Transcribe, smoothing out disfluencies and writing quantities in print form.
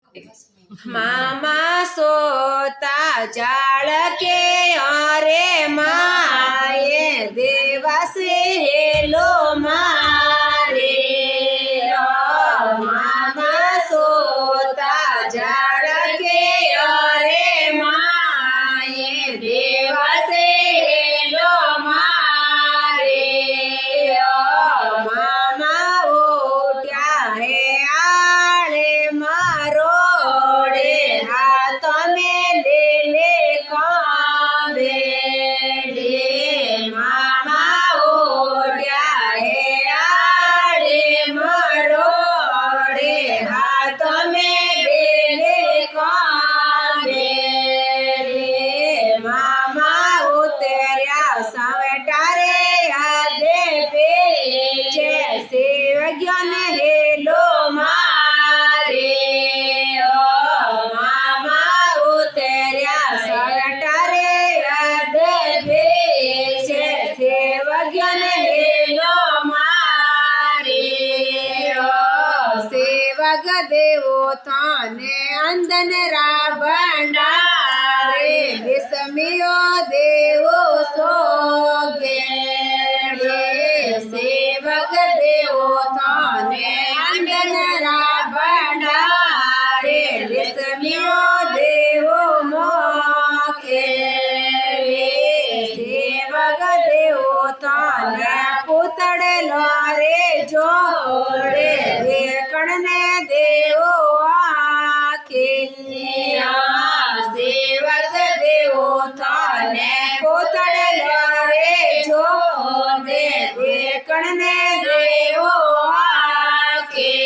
मामा सोता जाड़ के अरे माए देवासे हेलो मारे मामा सोता जाड़ के अरे माए देवासे हेलो मारे मामा उठ्या है आड़े मारो તમે લે લે કાંદે મામા ઓઢ્યા હે આડે મરોડે હા તમે લે લે કાંદે મામા ઉતર્યા સાવટારે આદે પે છે સેવજ્ઞ હેલો મારે सेवक देवो थाने अंदन रा भंडारे विस्मियो देवो सोगे सेवक देवो थाने अंदन रा भंडारे विस्मियो देवो मोखे सेवक देवो थाने पुतड़े लारे जोड़े कणने देवो आखे सेवक देवो थाने पुतड़े लारे जोड़े कणने देवो आखे।